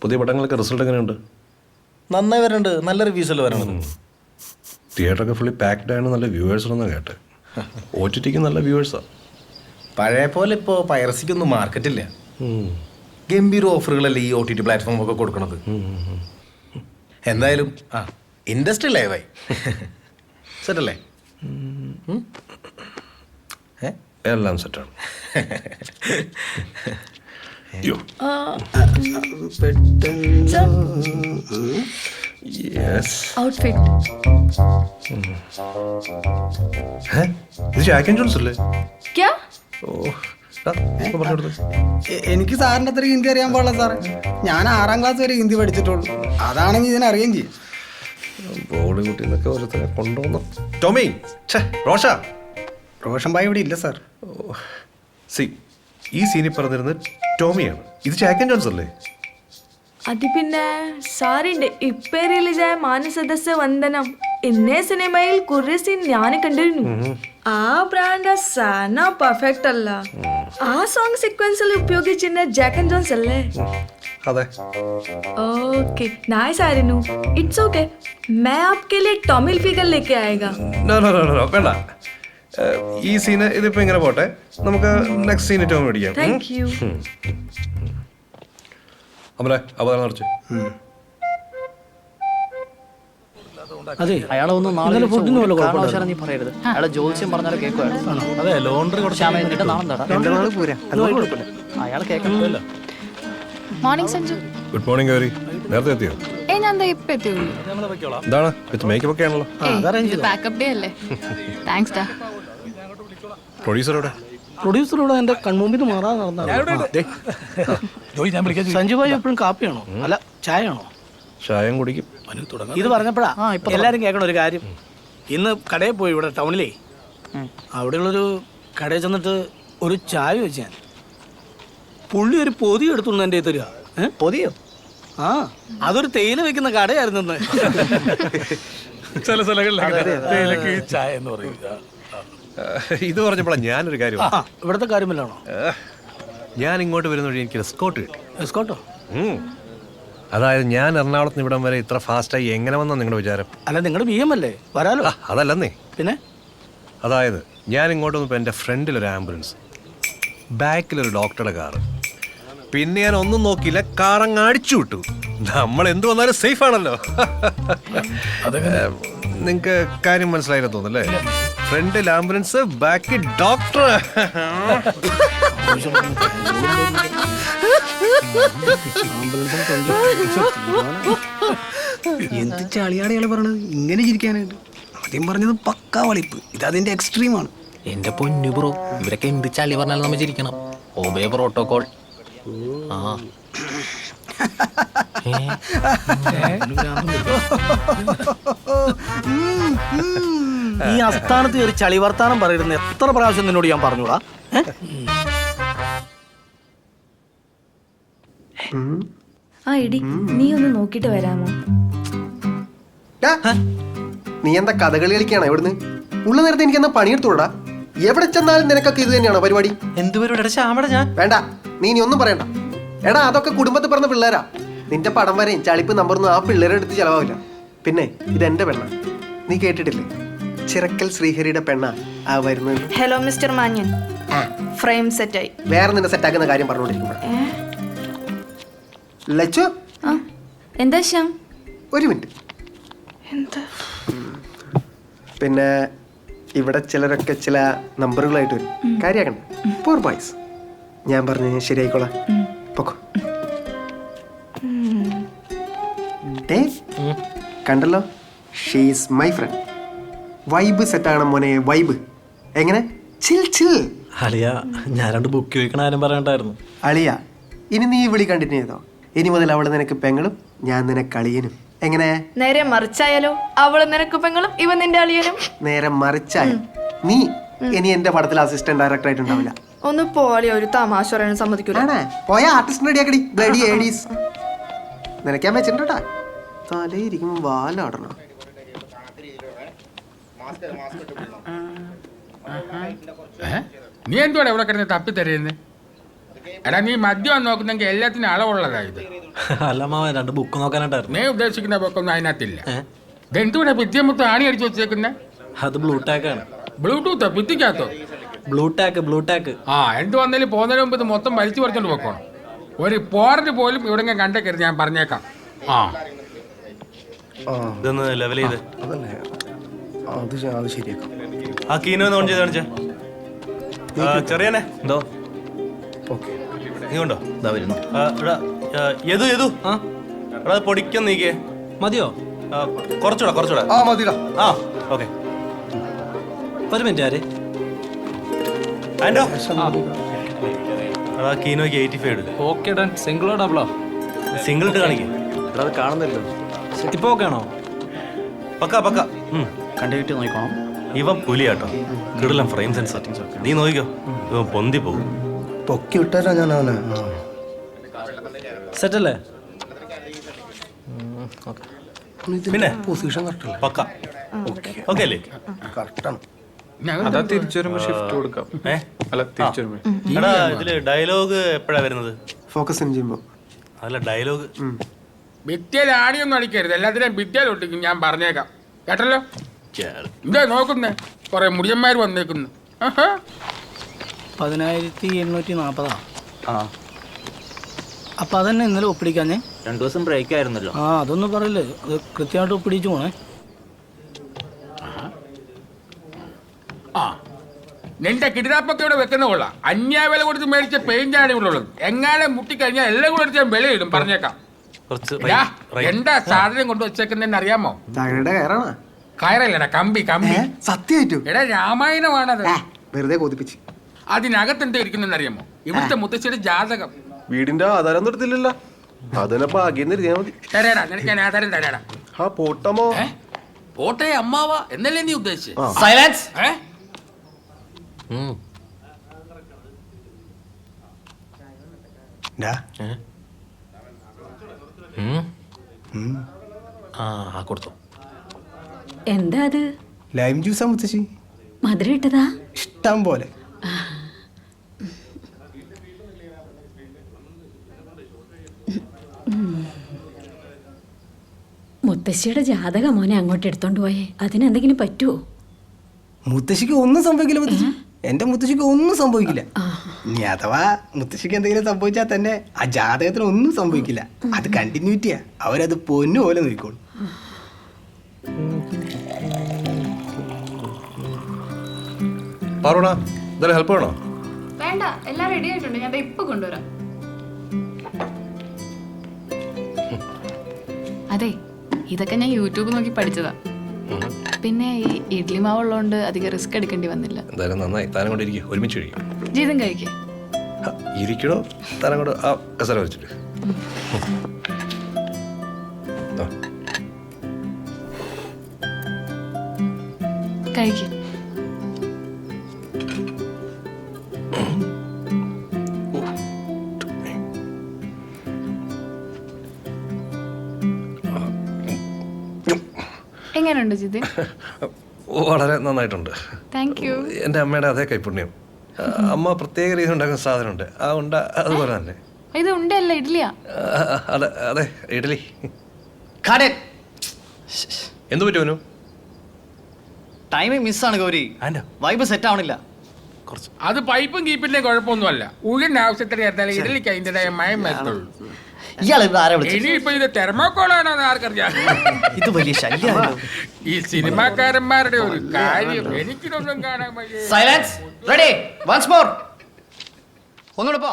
പുതിയ പടങ്ങൾക്ക് റിസൾട്ട് എങ്ങനെയുണ്ട്? നന്നായി വരുന്നുണ്ട്, നല്ല റിവ്യൂസ് അല്ലേ വരണം. തിയേറ്ററൊക്കെ ഫുള്ളി പാക്ഡ് ആണ്, നല്ല വ്യൂവേഴ്സ് ഉണ്ടെന്ന് കേട്ടെ. OTT നല്ല വ്യൂവേഴ്സാണ്. പഴയ പോലെ ഇപ്പോൾ പൈറസിക്കൊന്നും മാർക്കറ്റില്ല. ഗംഭീര ഓഫറുകളല്ലേ ഈ OTT പ്ലാറ്റ്ഫോം ഒക്കെ കൊടുക്കണത്. എന്തായാലും ഇൻഡസ്ട്രി ലൈവായി സെറ്റല്ലേ? എല്ലാം സെറ്റാണ്. ഇത് ജാക്ക് ആൻഡ് ജോൺസ് അല്ലേ? എനിക്ക് സാറിൻ്റെ അത്ര ഹിന്ദി അറിയാൻ പാടില്ല സാറേ. ഞാൻ 6ാം ക്ലാസ് വരെ ഹിന്ദി പഠിച്ചിട്ടുള്ളൂ. അതാണെങ്കിൽ ഇതിനറിയുകയും ചെയ്യും. ബോളിവുഡിൽ നിന്നൊക്കെ ഓരോരുത്തരെ കൊണ്ടുവന്നു. ടോമി, റോഷൻ ഭായി ഇവിടെ ഇല്ല സാർ. ഈ സീനിൽ പറഞ്ഞിരുന്നത് ടോമിയാണ്. ഇത് ജാക്ക് ആൻഡ് ജോൺസ് അല്ലേ? അത് പിന്നെ സാറിന്റെ ഇപ്പൊ റിലീസായ മാനസദസ്യ വന്ദനം എന്നേ സിനിമയിൽ കുറെ സീൻ ഞാൻ കണ്ടിരുന്നു. ആ ബ്രാൻഡ് സാന പെർഫെക്റ്റ് അല്ല. ആ സോങ് സീക്വൻസിൽ ഉപയോഗിച്ചിരുന്ന ജാക്ക് ആൻഡ് ജോൺസ് അല്ലേ? അതെ. ओके नाइस आरिनु इट्स ओके मैं आपके लिए टॉमी हिलफिगर लेके आएगा. നോ വേണ്ട. ഈ സീന് ഇതിപ്പോ ഇങ്ങനെ പോട്ടെ, നമുക്ക് നെക്സ്റ്റ് സീന് ടോമി പിടിക്കാം. Thank you. അമരെ അവതാരം നടച്ചു. അതെ, അയാളെ ഒന്ന് നാളെ ഫുഡിന് പോലെ കാരണവശാലും നീ പറയരുത്. അയാളെ ജോത്സ്യം പറഞ്ഞാലും കേൾക്കുവായിരുന്നു. അതെ, ലോണ്ടറി എന്നിട്ട് നാളെ അയാൾ കേൾക്കണമല്ലോ. Morning Sanju. Good morning Gauri. നേരത്തെ എത്തിയോ? ഞാൻ ഇപ്പൊ എത്തിയുള്ളൂ. എന്താണ് വിത്ത് മേക്കപ്പ് ഒക്കെ ആണല്ലോ? ബാക്കപ്പ് ഡേ അല്ലേ? താങ്ക്സ് ഡാ. പ്രൊഡ്യൂസറോടെ പ്രൊഡ്യൂസറോട് എന്റെ കൺമുമ്പിൽ മാറാൻ നടന്ന സഞ്ജു ഭായി എപ്പോഴും കാപ്പിയാണോ അല്ല ചായയാണോ? ചായം കുടിക്കും. ഇത് പറഞ്ഞപ്പോഴാ എല്ലാരും കേൾക്കണ ഒരു കാര്യം. ഇന്ന് കടയിൽ പോയി, ഇവിടെ ടൗണിലേ, അവിടെയുള്ളൊരു കടയിൽ ചെന്നിട്ട് ഒരു ചായ വെച്ച് ഞാൻ. പുള്ളി ഒരു പൊതി എടുത്തുകൊണ്ട് എൻ്റെ തരിക. പൊതിയോ? ആ, അതൊരു തേയില വെക്കുന്ന കടയായിരുന്നു. ചില സ്ഥലങ്ങളിലേക്ക് ചായ എന്ന് പറയുക. ഇത് പറഞ്ഞപ്പോഴാണ് ഞാനൊരു കാര്യം. ഇവിടുത്തെ കാര്യമല്ലാണോ? ഞാൻ ഇങ്ങോട്ട് വരുന്ന വഴി എനിക്ക് എസ്കോട്ട് കിട്ടി. എസ്കോട്ടോ? അതായത് ഞാൻ എറണാകുളത്ത് നിന്ന് ഇവിടം വരെ ഇത്ര ഫാസ്റ്റായി എങ്ങനെ വന്നാ നിങ്ങളുടെ വിചാരം? അല്ല, നിങ്ങളുടെ BM അല്ലേ, വരാലോ. അതല്ലെന്നേ. പിന്നെ അതായത് ഞാൻ ഇങ്ങോട്ട് വന്നപ്പോൾ എൻ്റെ ഫ്രണ്ടിലൊരു ആംബുലൻസ്, ബാക്കിലൊരു ഡോക്ടറുടെ കാറ്, പിന്നെ ഞാൻ ഒന്നും നോക്കിയില്ല, കാറങ്ങ് അടിച്ചു വിട്ടു. നമ്മൾ എന്ത് വന്നാലും സേഫ് ആണല്ലോ. നിങ്ങക്ക് കാര്യം മനസ്സിലായില്ല തോന്നല്ലേ? ഫ്രണ്ടിൽ ആംബുലൻസ്, ബാക്കിൽ ഡോക്ടർ. എന്ത് ചളിയാടികളെ പറഞ്ഞത് ഇങ്ങനെ ചിരിക്കാനായിട്ട്? ആദ്യം പറഞ്ഞത് പക്കാ വളിപ്പ്, ഇത് അതിന്റെ എക്സ്ട്രീമാണ്. എന്റെ പൊന്നു ബ്രോ, ഇവരൊക്കെ എന്ത് ചളി പറഞ്ഞാലും നമ്മൾ ചിരിക്കണം. Obey protocol. ഈ അസ്ഥാനത്ത് കയറി ചളി വർത്താനം പറയുന്ന എത്ര പ്രാവശ്യം നിന്നോട് ഞാൻ പറഞ്ഞൂടാ? ആ ഇടി, നീ ഒന്ന് നോക്കിട്ട് വരാമോ? നീ എന്താ കഥകളി കളിക്കാണോ? ഇവിടുന്ന് ഉള്ള നേരത്തെ എനിക്ക് എന്നാ പണിയെടുത്തോടാ. എവിടെ ചെന്നാലും നിനക്കൊക്കെ ഇത് തന്നെയാണോ പരിപാടി? എന്ത് പരിപാടി? ഞാൻ വേണ്ട, നീ ഇനി ഒന്നും പറയണ്ട. എടാ, അതൊക്കെ കുടുംബത്തിൽ പറഞ്ഞ പിള്ളേരാ. നിന്റെ പടം വരെയും ചളിപ്പ് നമ്പറൊന്നും ആ പിള്ളേരെ അടുത്ത് ചെലവാവില്ല. പിന്നെ ഇതെന്റെ പെണ്ണ, നീ കേട്ടിട്ടില്ലേ? ചിറക്കൽ ശ്രീഹരിയുടെ പെണ്ണ ആ വരുന്നത്. ഹലോ മിസ്റ്റർ മാന്യൻ, ഫ്രെയിം സെറ്റായി. വേറെ നിന്നെ സെറ്റാക്കുന്ന കാര്യം പറഞ്ഞോണ്ടിരിക്കുമ്പോ ലച്ചു, എന്താ ശ്യാം? ഒരു മിനിറ്റ്. പിന്നെ ഇവിടെ ചിലരൊക്കെ ചില നമ്പറുകളായിട്ട് വരും. കാര്യമാക്കണ്ട. പോർ ബോയ്സ്. ഞാൻ പറഞ്ഞു ശരിയായിക്കോളാം. പൊക്കോ. കണ്ടല്ലോ, ഷീസ് മൈ ഫ്രണ്ട്. വൈബ് സെറ്റാകണം മോനെ, വൈബ്. എങ്ങനെ? ചിൽ ചിൽ. അളിയ, ഞാൻ 2 ബുക്ക് ചോദിക്കണ ആരും പറയണ്ടായിരുന്നു. അളിയ, ഇനി നീ വിളി കണ്ടിന്യൂ ചെയ്തോ. ഇനി മുതൽ അവള് നിനക്ക് പെങ്ങളും ഞാൻ നിനക്ക് അളിയനും. എങ്ങനെ? നേരെ മറിച്ചായാലോ? അവള് നിനക്ക് പെങ്ങളും ഇവൻ നിന്റെ അളിയനും. നേരെ മറിച്ചായ നീ ഇനി എന്റെ പടത്തിൽ അസിസ്റ്റന്റ് ഡയറക്ടർ ആയിട്ടുണ്ടാവില്ല. ഒന്ന് പോളിയോ, ഒരു തമാശ പറയാൻ സമ്മതിക്കൂല. പോയ ആർട്ടിസ്റ്റ് റെഡിയാക്കടി. ബ്ലഡി ഏഡീസ് നിനക്കാൻ വെച്ചിട്ടുണ്ടാ. തലയിരിക്കും വാലാടണം. നീ എന്തുവാ ഇവിടെ കിടന്ന് തപ്പി തരുന്നേ? എടാ നീ മദ്യം നോക്കുന്നെങ്കിൽ എല്ലാത്തിനും അളവുള്ളതാ ഇത്. അല്ല മാവ 2 ബുക്ക് നോക്കാനായിട്ടായിരുന്നു. നീ ഉദ്ദേശിക്കുന്ന പൊക്കൊന്നും അതിനകത്തില്ല. ഇതെന്തുകൂടെ ഭിത്തിയമുത്ത് ആണി അടിച്ചു വെച്ചേക്കുന്നേ? അത് ബ്ലൂ ടാക്ക് ആണ്. ബ്ലൂടൂത്തോ ഭിത്തിക്കകത്തോ? Blu Tack. ആ എന്ത് വന്നാലും പോകുന്നതിന് മുമ്പ് ഇത് മൊത്തം വലിച്ചു പറിച്ചോണ്ട് പോക്കണം. ഒരു പോറിന് പോലും ഇവിടെ കണ്ടേക്കരുത്, ഞാൻ പറഞ്ഞേക്കാം. ആ ഇതൊന്ന് ലെവൽ ചെയ്ത് അതല്ലേ അത് ശരിയാക്കാം. ആ കീനോ ഓൺ ചെയ്ത് കാണിച്ചേ. ചെറിയനെ എന്തോ ഓക്കെ നീ കൊണ്ടോ ഇതാ വരുന്നു. യദു എടാ പൊടിക്കാൻ നീക്കേ. മതിയോ? കുറച്ചുകൂടെ ആ മതിടാ. ആ ഓക്കെ. ഒരു മിനിറ്റ് ആര് ആൻഡോ എടാ കീനോയ്ക്ക് 85 എടുക്കും. Okay done. സിംഗിളോ ഡബിളോ? സിംഗിൾ ഇട്ട് കാണിക്കേ. അത് കാണുന്നില്ലോ. ഇപ്പൊ ഓക്കെ ആണോ? പക്ക കണ്ടിട്ട് നോക്കണം. ഇവൻ പുലിയാട്ടോ, കിടലം ഫ്രെയിം സെൻസർ. നീ നോക്കിക്കോ, ഇവൻ പൊന്തി പോകും. പൊക്കി വിട്ടാലോ ഞാൻ അവനെ. സെറ്റല്ലേ? പിന്നെ പൊസിഷൻ കറക്റ്റ് അല്ലേ? പക്ക ഓക്കെ അല്ലേ? കറക്റ്റാണ്. അതാ തിരിച്ചു വരുമ്പോ ഷിഫ്റ്റ് കൊടുക്കാം. അല്ല തിരിച്ചു വരുമ്പോ എടാ ഇതില് ഡയലോഗ് എപ്പോഴാ വരുന്നത്? ഫോക്കസ് ഇൻ ചെയ്യുമ്പോൾ അതല്ല ഡയലോഗ്. ഭിത്തിയിൽ ആണിയൊന്നും അടിക്കരുത്, എല്ലാത്തിനും ഭിത്തിയിൽ ഒട്ടിക്കും, ഞാൻ പറഞ്ഞേക്കാം. കേട്ടല്ലോ? എന്താ നോക്കുന്നേ? കുറെ മുടിയന്മാർ വന്നേക്കുന്നു. 10840. അപ്പൊ അതന്നെ ഇന്നലെ ഒപ്പിടിക്കാഞ്ഞേ? 2 ദിവസം ബ്രേക്ക് ആയിരുന്നല്ലോ. ആ അതൊന്നും പറയില്ലേ, അത് കൃത്യമായിട്ട് ഒപ്പിടിച്ചു പോണേ. ആ നിന്റെ കിടിനാപ്പൊക്കെ ഇവിടെ വെക്കുന്ന കൊള്ളാം. അന്യാവില കൊടുത്ത് മേടിച്ച പെയിന്റാണ് ഇവിടെ ഉള്ളത്. എങ്ങാനും മുട്ടിക്കഴിഞ്ഞാൽ എല്ലാം കൂടെ എടുത്ത് ഞാൻ വിലയിടും, പറഞ്ഞേക്കാം. കുറച്ച് എന്താ സാധനം കൊണ്ട് വെച്ചേക്കുന്നതെന്ന് അറിയാമോ? തകഴിയുടെ കയറാണോ? കയറല്ലടാ, കമ്പി. സത്യമായിട്ടും എടാ രാമായണമാണത്. വെറുതെ കൊതിപ്പിച്ച്. അതിനകത്ത് എന്താ ഇരിക്കുന്നെന്ന് അറിയാമോ? ഇവിടുത്തെ മുത്തശ്ശിയുടെ ജാതകം. വീടിന്റെ ആധാരം നിർത്തില്ലല്ലോ, അതിനെ ഭാഗ്യം എഴുതിയാ മതി. തരാടാ, നിനക്ക് ഞാൻ ആധാരം തരാടാ. ആ പോട്ടമോ പോട്ടെ അമ്മാവ എന്നല്ലേ നീ ഉദ്ദേശിച്ചേ? സൈലൻസ്. ആ കൊടുത്തു. എന്താ അത്? ലൈം ജ്യൂസാ മുത്തശ്ശി. മധുരം ഇട്ടതാ? ഇഷ്ടം പോലെ. മുത്തശ്ശിയുടെ ജാതകം മോനെ അങ്ങോട്ട് എടുത്തോണ്ട് പോയേ, അതിനെന്തെങ്കിലും പറ്റുമോ? മുത്തശ്ശിക്ക് ഒന്നും സംഭവിക്കില്ല മുത്തശ്ശി. എന്റെ മുത്തശ്ശിക്ക് ഒന്നും സംഭവിക്കില്ല. ഇനി അഥവാ മുത്തശ്ശിക്ക് എന്തെങ്കിലും സംഭവിച്ചാൽ തന്നെ ആ ജാതകത്തിന് ഒന്നും സംഭവിക്കില്ല. അത് കണ്ടിന്യൂറ്റിയാ. അവരത് പൊന്നു പോലെ നോക്കിക്കോളും. പാറോടാ എന്തായാലും ഹെൽപ്പ് വേണോ? വേണ്ട, എല്ലാം റെഡി ആയിട്ടുണ്ട്, ഞാൻ ഇപ്പൊ കൊണ്ടുവരാം. അതെ, ഇതൊക്കെ ഞാൻ യൂട്യൂബ് നോക്കി പഠിച്ചതാ. പിന്നെ ഈ ഇഡ്ലി മാവുള്ളതുകൊണ്ട് അധികം റിസ്ക് എടുക്കേണ്ടി വന്നില്ല. എന്തായാലും നന്നായി. താനം കൊണ്ട് ഇരിക്കും, ഒരുമിച്ച് കഴിക്കും. ജീതം കഴിക്കേ. ഇരിക്കണോ? താനം കൊണ്ട് ആ കസര വെച്ചിട്ട് കഴിക്കേ. എങ്ങനെയുണ്ട് ജിതിൻ? വളരെ നന്നായിട്ടുണ്ട്. Thank you. എൻ്റെ അമ്മയുടെ അതേ കൈപ്പുണ്യം. അമ്മ പ്രത്യേക രീതി ഉണ്ടാക്കുന്ന സാധനമുണ്ട്. ആ ഉണ്ട അതുപോലെ തന്നെ. ഇത് ഉണ്ടല്ല, ഇഡ്ലിയാ? അതെ അതെ, ഇഡലി. എന്തു പറ്റുമോ? ടൈമിംഗ് മിസ്സാണ് ഗൗരി. വൈബ് സെറ്റ് ആവണില്ല. അത് പൈപ്പും കീപ്പിന്റെ കുഴപ്പമൊന്നുമല്ല. ഉഴിന്റെ ആവശ്യത്തിന് ചേർത്താൽ ഇഡലിക്ക് അതിൻ്റെതായ മയം വരത്തുള്ളൂ. ഇനിയിപ്പോ ഇത് തെർമോക്കോളാണോ ആർക്കറിയാം. ഇത് വലിയ ശല്യമാണ്. ഈ സിനിമാക്കാരന്മാരുടെ ഒരു കാര്യം എനിക്കിതൊന്നും കാണാൻ വയ്യ. സൈലൻസ്. റെഡി. Once more. ഒന്നുകൂടെ പോ.